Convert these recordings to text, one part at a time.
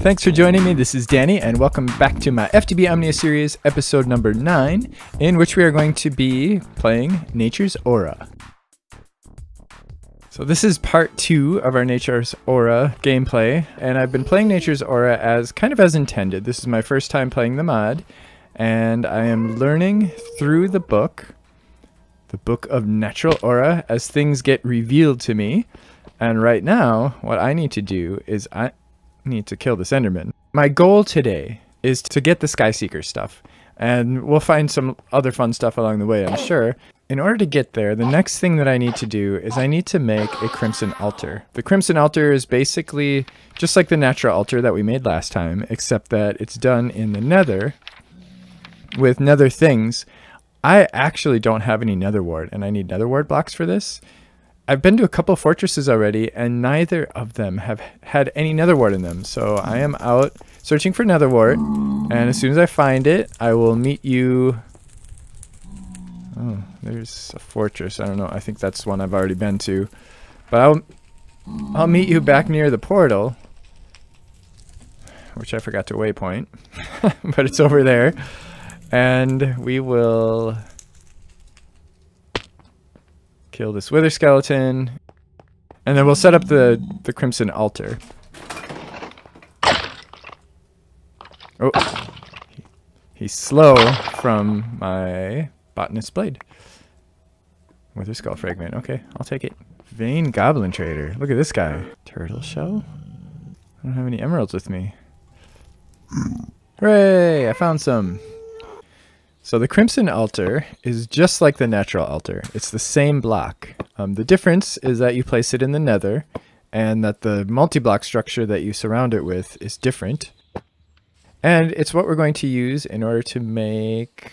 Thanks for joining me. This is Danny, and welcome back to my FTB Omnia series, episode number 9, in which we are going to be playing Nature's Aura. So this is part 2 of our Nature's Aura gameplay, and I've been playing Nature's Aura as kind of as intended. This is my first time playing the mod, and I am learning through the book of Natural Aura, as things get revealed to me. And right now, what I need to do is I need to kill this Enderman. My goal today is to get the Skyseekers stuff, and we'll find some other fun stuff along the way, I'm sure. In order to get there, the next thing that I need to do is I need to make a Crimson Altar. The Crimson Altar is basically just like the Natural Altar that we made last time, except that it's done in the Nether with Nether things. I actually don't have any Nether wart, and I need Nether wart blocks for this. I've been to a couple fortresses already, and neither of them have had any Nether wart in them. So I am out searching for Nether wart, and as soon as I find it, I will meet you. Oh, there's a fortress. I don't know. I think that's one I've already been to, but I'll meet you back near the portal, which I forgot to waypoint, but it's over there, and we will kill this wither skeleton, and then we'll set up the Crimson Altar. Oh, he's slow from my botanist blade. Wither skull fragment. Okay, I'll take it. Vein goblin trader. Look at this guy. Turtle shell? I don't have any emeralds with me. Hooray! I found some. So the Crimson Altar is just like the Natural Altar. It's the same block. The difference is that you place it in the Nether, and that the multi-block structure that you surround it with is different. And it's what we're going to use in order to make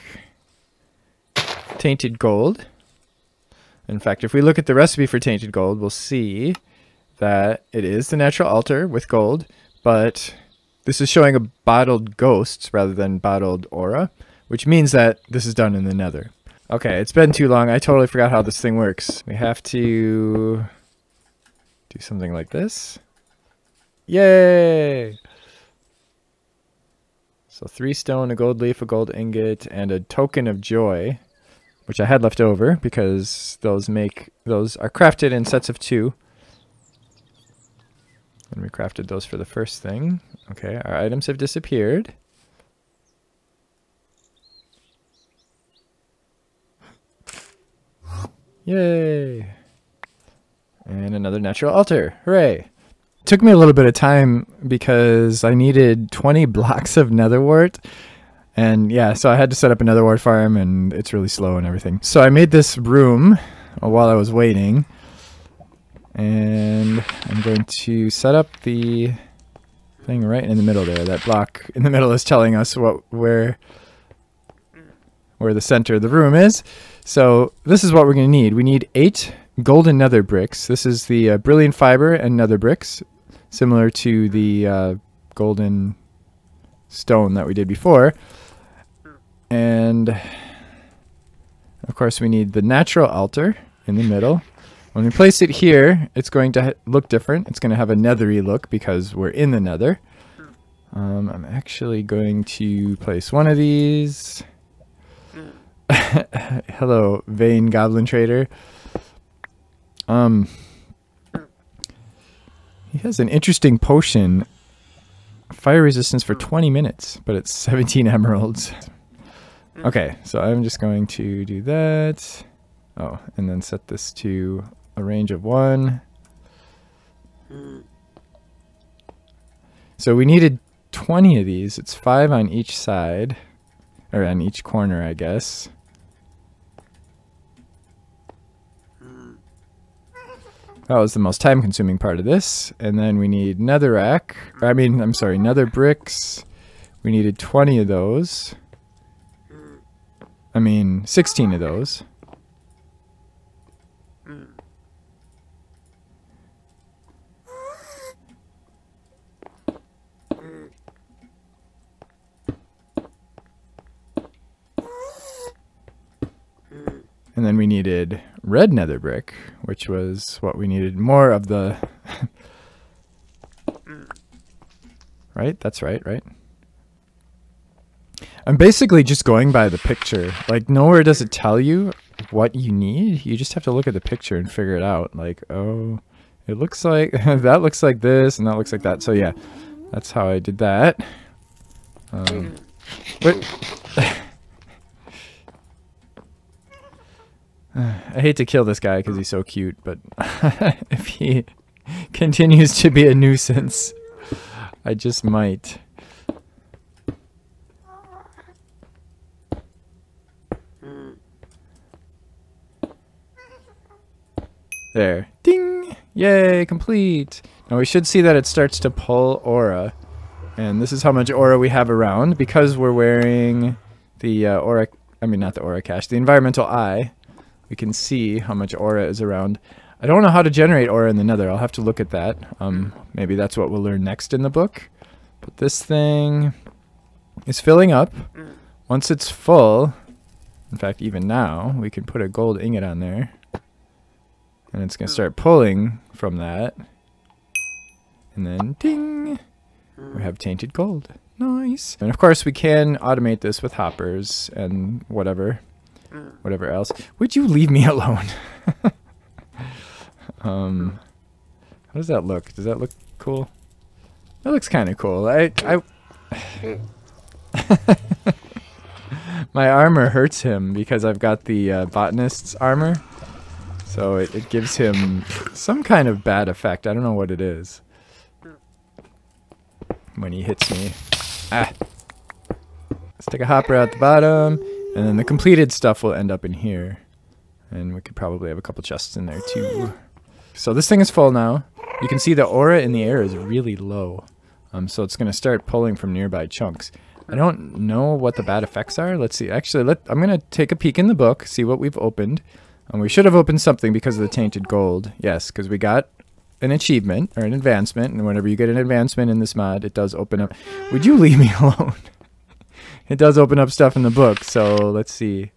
Tainted Gold. In fact, if we look at the recipe for Tainted Gold, we'll see that it is the Natural Altar with gold, but this is showing a bottled ghosts rather than bottled aura, which means that this is done in the Nether. Okay, it's been too long. I totally forgot how this thing works. We have to do something like this. Yay! So 3 stone, a gold leaf, a gold ingot, and a token of joy, which I had left over because those are crafted in sets of 2. And we crafted those for the first thing. Okay, our items have disappeared. Yay! And another Natural Altar. Hooray! It took me a little bit of time because I needed 20 blocks of Nether wart. And yeah, so I had to set up a Nether wart farm, and it's really slow and everything. So I made this room while I was waiting. And I'm going to set up the thing right in the middle there. That block in the middle is telling us where the center of the room is. So this is what we're going to need. We need 8 golden nether bricks. This is the brilliant fiber and nether bricks, similar to the golden stone that we did before. And of course we need the Natural Altar in the middle. When we place it here, it's going to look different. It's going to have a nethery look because we're in the Nether. I'm actually going to place one of these. Hello, Vein Goblin Trader. He has an interesting potion. Fire resistance for 20 minutes, but it's 17 emeralds. Okay, so I'm just going to do that. Oh, and then set this to a range of 1. So we needed 20 of these. It's 5 on each side, or on each corner, I guess. That was the most time-consuming part of this. And then we need nether bricks. We needed 20 of those. 16 of those. And then we needed red nether brick, which was what we needed more of the Right? That's right, right? I'm basically just going by the picture. Like, nowhere does it tell you what you need. You just have to look at the picture and figure it out. Like, oh, it looks like that looks like this and that looks like that. So yeah, that's how I did that. Wait. I hate to kill this guy because he's so cute, but if he continues to be a nuisance, I just might. There. Ding! Yay, complete! Now we should see that it starts to pull aura. And this is how much aura we have around. Because we're wearing the aura... I mean, not the aura cache. The environmental eye. We can see how much aura is around. I don't know how to generate aura in the nether. I'll have to look at that. Maybe that's what we'll learn next in the book. But this thing is filling up. Once it's full... In fact, even now, we can put a gold ingot on there. And it's going to start pulling from that. And then, ding! We have Tainted Gold. Nice! And of course, we can automate this with hoppers and whatever else. Would you leave me alone? How does that look? Does that look cool? That looks kind of cool. My armor hurts him because I've got the botanist's armor. So it gives him some kind of bad effect. I don't know what it is. When he hits me. Ah! Let's take a hopper out the bottom. And then the completed stuff will end up in here. And we could probably have a couple chests in there too. So this thing is full now. You can see the aura in the air is really low. So it's going to start pulling from nearby chunks. I don't know what the bad effects are. Let's see. Actually, I'm going to take a peek in the book, see what we've opened. And we should have opened something because of the Tainted Gold. Yes, because we got an achievement or an advancement. And whenever you get an advancement in this mod, it does open up. Would you leave me alone? It does open up stuff in the book. So let's see.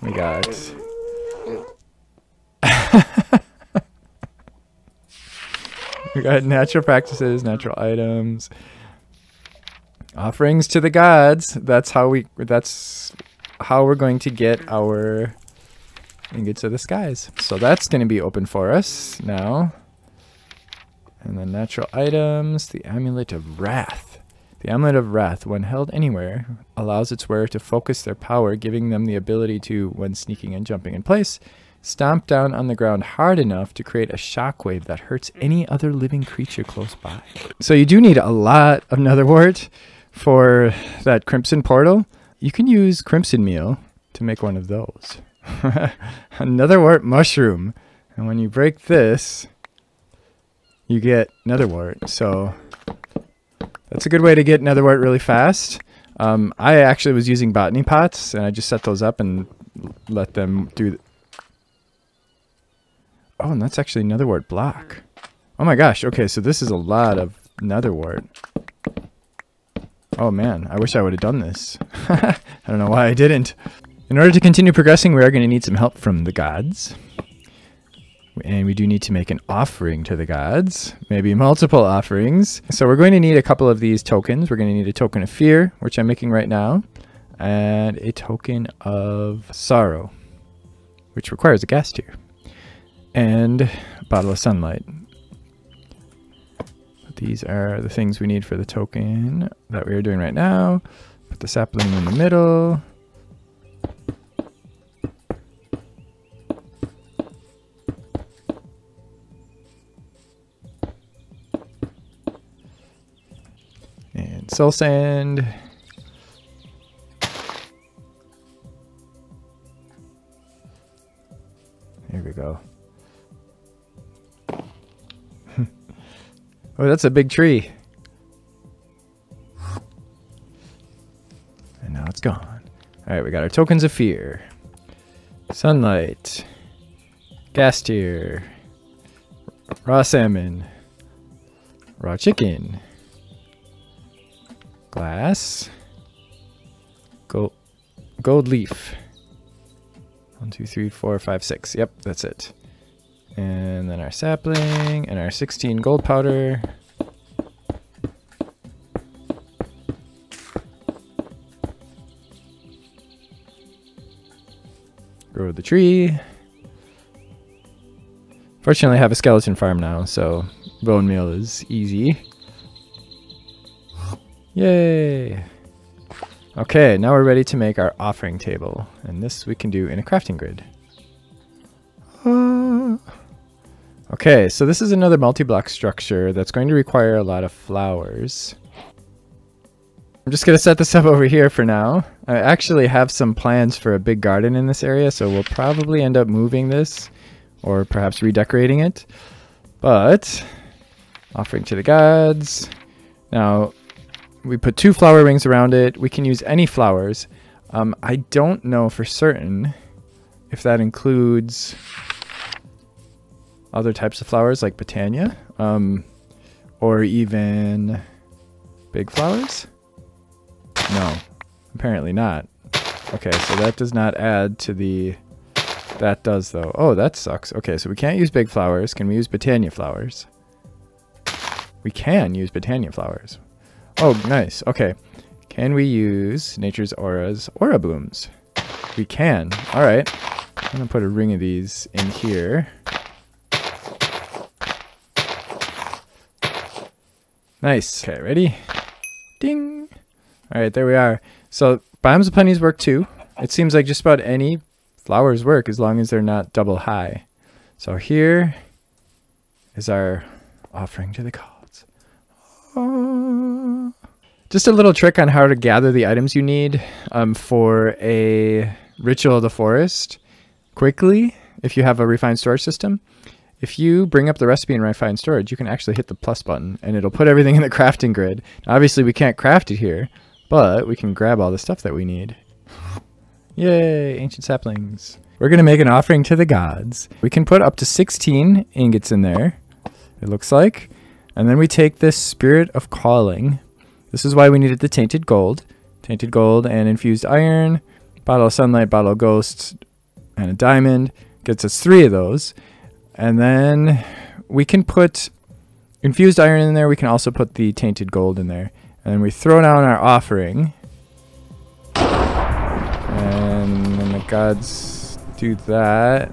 We got... we got natural practices, natural items. Offerings to the gods. That's how we're going to get our ingots of the skies. So that's going to be open for us now. And then natural items, the Amulet of Wrath. The Amulet of Wrath, when held anywhere, allows its wearer to focus their power, giving them the ability to, when sneaking and jumping in place, stomp down on the ground hard enough to create a shockwave that hurts any other living creature close by. So you do need a lot of netherwort for that crimson portal. You can use crimson meal to make one of those. Another wart mushroom. And when you break this, you get netherwort. So that's a good way to get netherwort really fast. I actually was using botany pots, and I just set those up and let them do... Oh, and that's actually netherwort block. Oh my gosh. Okay, so this is a lot of netherwort. Oh man, I wish I would have done this. I don't know why I didn't. In order to continue progressing, we are going to need some help from the gods. And we do need to make an offering to the gods. Maybe multiple offerings. So we're going to need a couple of these tokens. We're going to need a token of fear, which I'm making right now. And a token of sorrow, which requires a gas tier. And a bottle of sunlight. These are the things we need for the token that we are doing right now. Put the sapling in the middle. And soul sand. There we go. Oh, that's a big tree. And now it's gone. Alright, we got our tokens of fear. Sunlight. Gas tier. Raw salmon. Raw chicken. Glass. Gold leaf. 1, 2, 3, 4, 5, 6. Yep, that's it. And then our sapling and our 16 gold powder. Grow the tree. Fortunately, I have a skeleton farm now, so bone meal is easy. Yay! Okay, now we're ready to make our offering table. And this we can do in a crafting grid. Okay, so this is another multi-block structure that's going to require a lot of flowers. I'm just going to set this up over here for now. I actually have some plans for a big garden in this area, so we'll probably end up moving this or perhaps redecorating it. But, offering to the gods. Now, we put 2 flower rings around it. We can use any flowers. I don't know for certain if that includes other types of flowers like Botania, or even big flowers. No, apparently not. Okay, so that does not add to the... That does, though. Oh, that sucks. Okay, so we can't use big flowers. Can we use Botania flowers? We can use Botania flowers. Oh, nice. Okay. Can we use Nature's Aura's Aura Blooms? We can. All right. I'm going to put a ring of these in here. Nice. Okay, ready? Ding! All right, there we are. So Biomes of Plenty's work too. It seems like just about any flowers work as long as they're not double high. So here is our offering to the gods. Just a little trick on how to gather the items you need for a Ritual of the Forest quickly if you have a refined storage system. If you bring up the recipe in refined storage, you can actually hit the plus button and it'll put everything in the crafting grid. Now, obviously we can't craft it here, but we can grab all the stuff that we need. Yay, ancient saplings. We're going to make an offering to the gods. We can put up to 16 ingots in there, it looks like. And then we take this Spirit of Calling. This is why we needed the Tainted Gold. Tainted Gold and Infused Iron, Bottle of Sunlight, Bottle of Ghosts, and a Diamond. Gets us 3 of those. And then we can put Infused Iron in there. We can also put the Tainted Gold in there. And then we throw down our offering. And then the gods do that.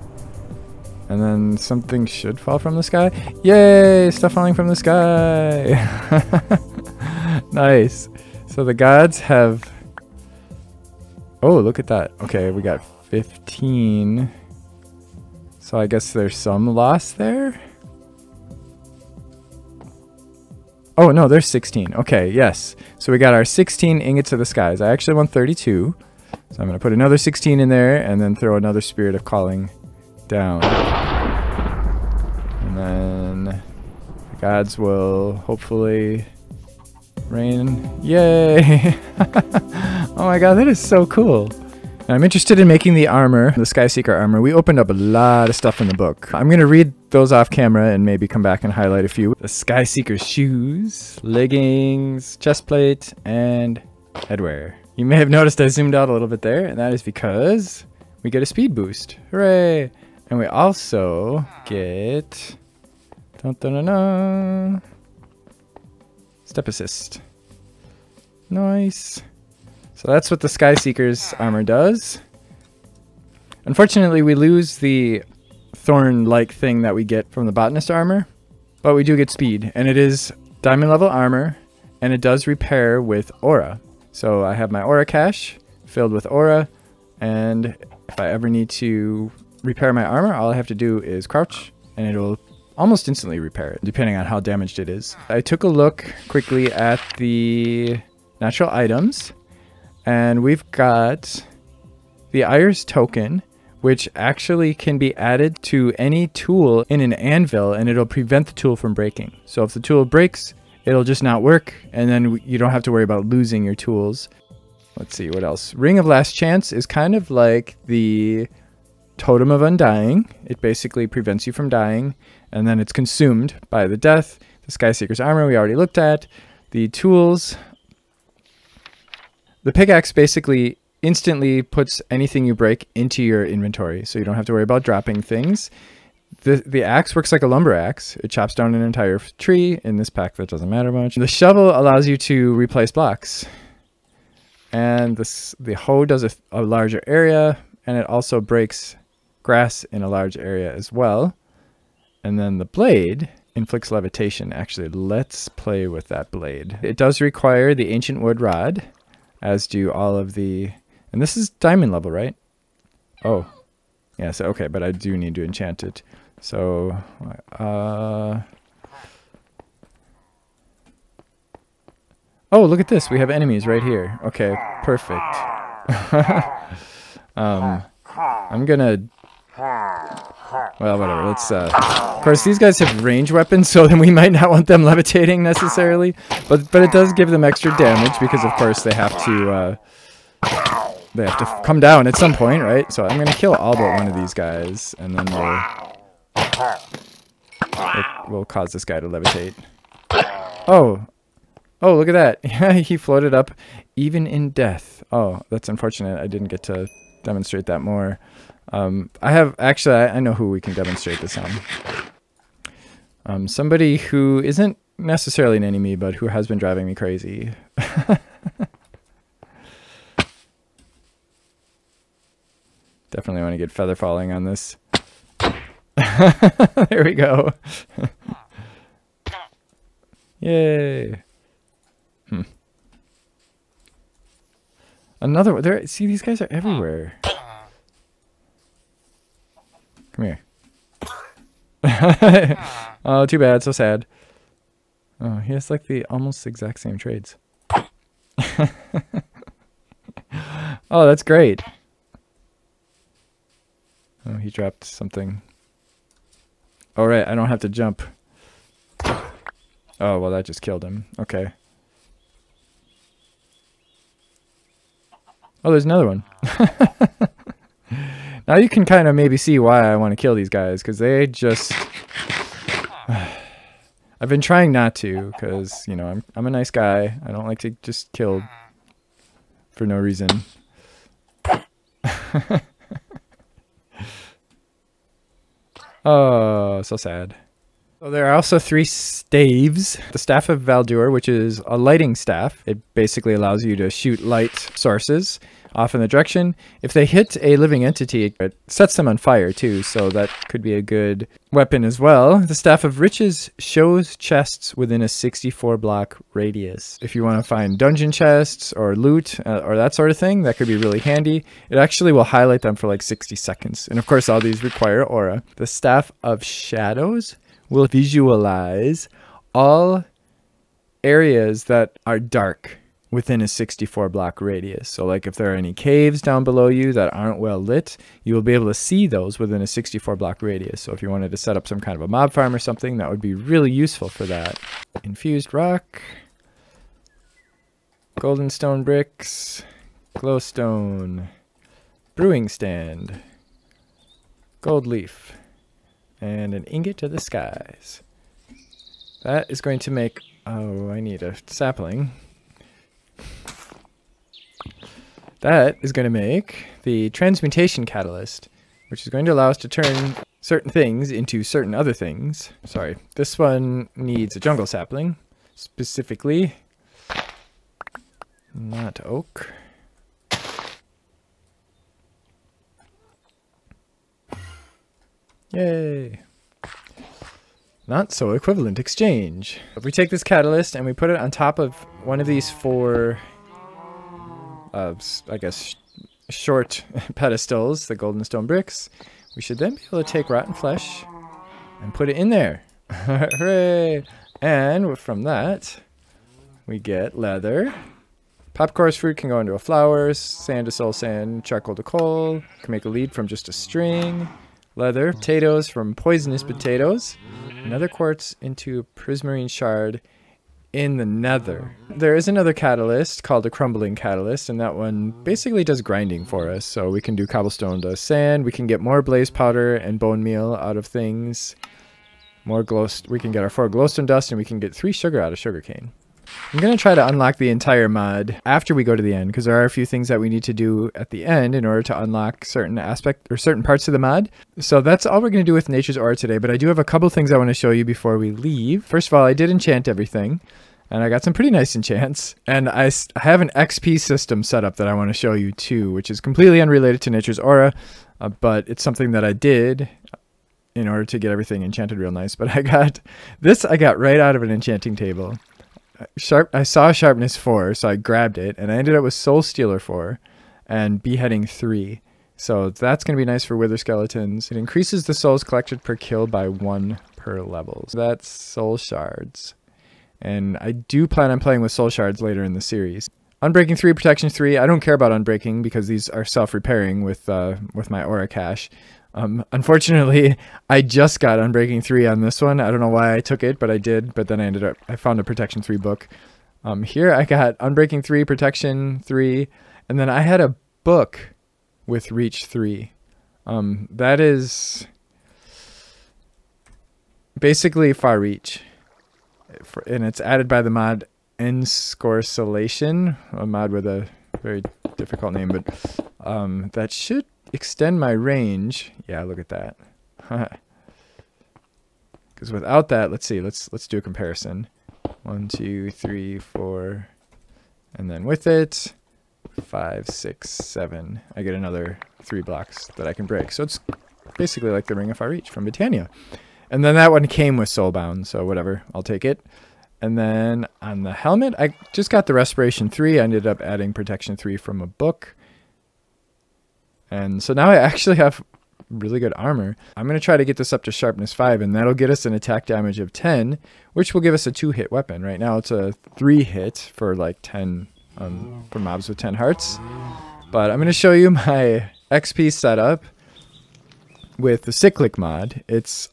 And then something should fall from the sky. Yay! Stuff falling from the sky! Nice. So the gods have... Oh, look at that. Okay, we got 15. So I guess there's some loss there. Oh, no, there's 16. Okay, yes. So we got our 16 ingots of the skies. I actually want 32. So I'm going to put another 16 in there and then throw another Spirit of Calling down. And then the gods will hopefully rain. Yay! Oh my god, that is so cool. Now, I'm interested in making the armor, the Skyseeker armor. We opened up a lot of stuff in the book. I'm going to read those off camera and maybe come back and highlight a few. The Skyseeker shoes, leggings, chestplate, and headwear. You may have noticed I zoomed out a little bit there, and that is because we get a speed boost. Hooray! And we also get... Dun, dun, dun, dun, step assist. Nice. So that's what the Skyseeker's armor does. Unfortunately, we lose the thorn-like thing that we get from the botanist armor, but we do get speed, and it is diamond level armor, and it does repair with aura. So I have my aura cache filled with aura, and if I ever need to repair my armor, all I have to do is crouch, and it'll almost instantly repair it, depending on how damaged it is. I took a look quickly at the natural items, and we've got the Iris token, which actually can be added to any tool in an anvil, and it'll prevent the tool from breaking. So if the tool breaks, it'll just not work, and then you don't have to worry about losing your tools. Let's see, what else? Ring of Last Chance is kind of like the Totem of Undying. It basically prevents you from dying, and then it's consumed by the death. The Skyseeker's armor we already looked at. The tools... The pickaxe basically instantly puts anything you break into your inventory, so you don't have to worry about dropping things. The axe works like a lumber axe. It chops down an entire tree. In this pack, that doesn't matter much. The shovel allows you to replace blocks. And the hoe does a larger area. and it also breaks grass in a large area as well. And then the blade inflicts levitation. Actually, let's play with that blade. It does require the ancient wood rod, as do all of the... And this is diamond level, right? Oh. Yeah, so okay, but I do need to enchant it. So, oh, look at this. We have enemies right here. Okay, perfect. I'm gonna... Well, whatever. Let's, of course, these guys have range weapons, so then we might not want them levitating necessarily. But it does give them extra damage because, of course, they have to come down at some point, right? So I'm gonna kill all but one of these guys, and then we'll cause this guy to levitate. Oh, look at that! He floated up, even in death. Oh, that's unfortunate. I didn't get to demonstrate that more. I know who we can demonstrate this on. Somebody who isn't necessarily an enemy, but who has been driving me crazy. Definitely want to get feather falling on this. There we go. Yay. Another one. See, these guys are everywhere. Come here. Oh, too bad. So sad. Oh, he has like the almost exact same trades. Oh, that's great. Oh, he dropped something. Oh, right. I don't have to jump. Oh, well, that just killed him. Okay. Oh, there's another one. Now you can kind of maybe see why I want to kill these guys, because they just... I've been trying not to, because, you know, I'm a nice guy. I don't like to just kill for no reason. Oh, so sad. So there are also 3 staves. The Staff of Valdeur, which is a lighting staff. It basically allows you to shoot light sources off in the direction. If they hit a living entity, it sets them on fire too, so that could be a good weapon as well. The Staff of Riches shows chests within a 64 block radius. If you want to find dungeon chests or loot or that sort of thing, that could be really handy. It actually will highlight them for like 60 seconds. And of course, all these require aura. The Staff of Shadows will visualize all areas that are dark within a 64 block radius. So like if there are any caves down below you that aren't well lit, you will be able to see those within a 64 block radius. So if you wanted to set up some kind of a mob farm or something, that would be really useful for that. Infused rock, golden stone bricks, glowstone, brewing stand, gold leaf, and an ingot of the skies. That is going to make... Oh, I need a sapling. That is going to make the transmutation catalyst, which is going to allow us to turn certain things into certain other things. Sorry, this one needs a jungle sapling, specifically not oak. Yay! Not so equivalent exchange. If we take this catalyst and we put it on top of one of these 4, I guess, short pedestals, the golden stone bricks, we should then be able to take rotten flesh and put it in there. Hooray! And from that, we get leather. Popcorn fruit can go into a flower, sand to soul sand, charcoal to coal. Can make a lead from just a string. Leather, potatoes from poisonous potatoes. Another quartz into a prismarine shard in the nether. There is another catalyst called the Crumbling Catalyst, and that one basically does grinding for us. So we can do cobblestone to sand, we can get more blaze powder and bone meal out of things. More we can get our 4 glowstone dust, and we can get 3 sugar out of sugarcane. I'm going to try to unlock the entire mod after we go to the end, because there are a few things that we need to do at the end in order to unlock certain parts of the mod. So that's all we're going to do with Nature's Aura today, but I do have a couple things I want to show you before we leave. First of all, I did enchant everything. And I got some pretty nice enchants. And I have an XP system set up that I want to show you too, which is completely unrelated to Nature's Aura, but it's something that I did in order to get everything enchanted real nice. But I got right out of an enchanting table. I saw Sharpness 4, so I grabbed it, and I ended up with Soul Stealer 4 and Beheading 3. So that's going to be nice for Wither Skeletons. It increases the souls collected per kill by 1 per level. So that's Soul Shards. And I do plan on playing with Soul Shards later in the series. Unbreaking 3, Protection 3. I don't care about Unbreaking because these are self-repairing with my Aura Cache. Unfortunately, I just got Unbreaking 3 on this one. I don't know why I took it, but I did. But then I found a Protection 3 book. Here I got Unbreaking 3, Protection 3, and then I had a book with Reach 3. That is basically Far Reach. And it's added by the mod Ensorcelation, a mod with a very difficult name, but that should extend my range. Yeah, look at that. Because without that, let's see, let's do a comparison. 1, 2, 3, 4, and then with it, 5, 6, 7. I get another 3 blocks that I can break. So it's basically like the Ring of Far Reach from Britannia. And then that one came with Soulbound, so whatever, I'll take it. And then on the helmet, I just got the Respiration 3. I ended up adding Protection 3 from a book. And so now I actually have really good armor. I'm going to try to get this up to Sharpness 5, and that'll get us an attack damage of 10, which will give us a 2-hit weapon. Right now it's a 3-hit for like 10, for mobs with 10 hearts. But I'm going to show you my XP setup with the Cyclic mod. It's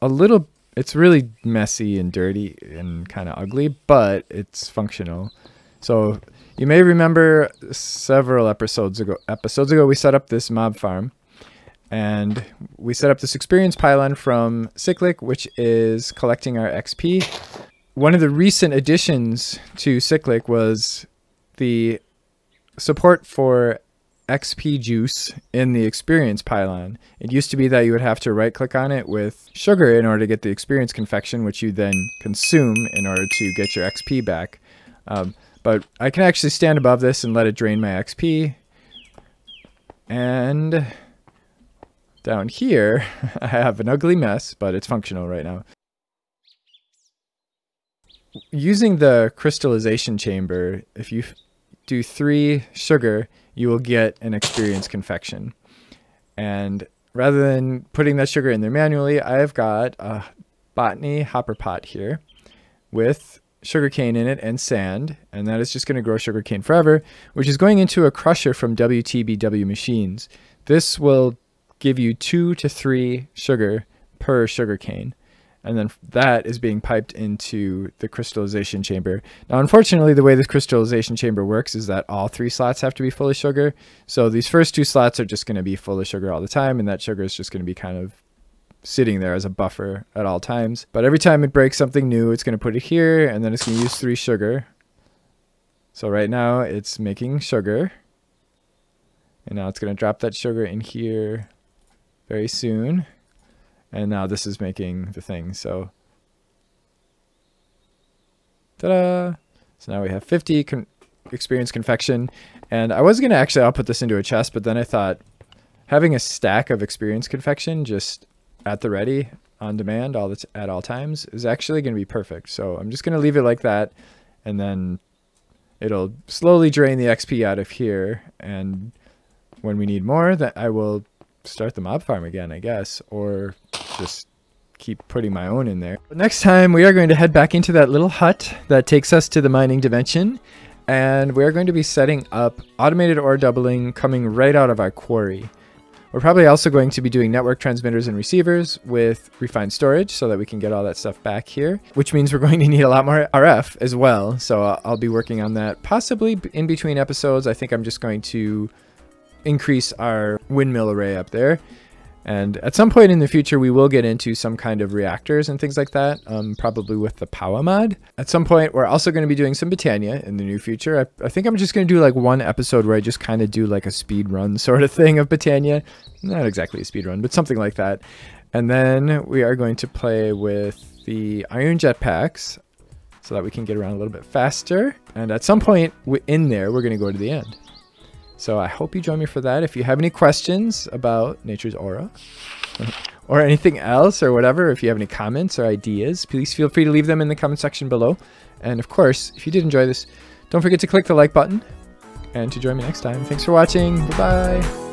really messy and dirty and kind of ugly, but it's functional. So you may remember several episodes ago we set up this mob farm, and we set up this experience pylon from Cyclic, which is collecting our XP. One of the recent additions to Cyclic was the support for XP juice in the experience pylon. It used to be that you would have to right click on it with sugar in order to get the experience confection, which you then consume in order to get your XP back. But I can actually stand above this and let it drain my XP. And down here, I have an ugly mess, but it's functional right now. Using the Crystallization Chamber, if you do 3 sugar, you will get an experience confection. And rather than putting that sugar in there manually, I've got a botany hopper pot here with sugarcane in it and sand, and that is just going to grow sugarcane forever, which is going into a crusher from WTBW machines. This will give you 2 to 3 sugar per sugarcane, and then that is being piped into the crystallization chamber. Now, unfortunately, the way the crystallization chamber works is that all 3 slots have to be full of sugar. So these first 2 slots are just going to be full of sugar all the time, and that sugar is just going to be kind of sitting there as a buffer at all times. But every time it breaks something new, it's going to put it here, and then it's going to use 3 sugar. So right now it's making sugar, and now it's going to drop that sugar in here very soon. And now this is making the thing. So ta-da! So now we have 50 experience confection. And I was going to actually output this into a chest, but then I thought having a stack of experience confection just at the ready, on demand, at all times is actually going to be perfect. So I'm just going to leave it like that, and then it'll slowly drain the XP out of here. And when we need more, that I will start the mob farm again, I guess, or just keep putting my own in there. But next time we are going to head back into that little hut that takes us to the mining dimension, and we're going to be setting up automated ore doubling coming right out of our quarry. We're probably also going to be doing network transmitters and receivers with refined storage so that we can get all that stuff back here, which means we're going to need a lot more RF as well. So I'll be working on that possibly in between episodes. I think I'm just going to increase our windmill array up there, and at some point in the future we will get into some kind of reactors and things like that, probably with the power mod. At some point we're also going to be doing some Britannia in the near future. I think I'm just going to do like one episode where I just kind of do like a speed run sort of thing of Britannia. Not exactly a speed run, but something like that. And then we are going to play with the iron jetpacks. so that we can get around a little bit faster. And at some point in there, we're going to go to the end. So I hope you join me for that. If you have any questions about Nature's Aura or anything else or whatever, if you have any comments or ideas, please feel free to leave them in the comment section below. And of course, if you did enjoy this, don't forget to click the like button and to join me next time. Thanks for watching. Bye-bye.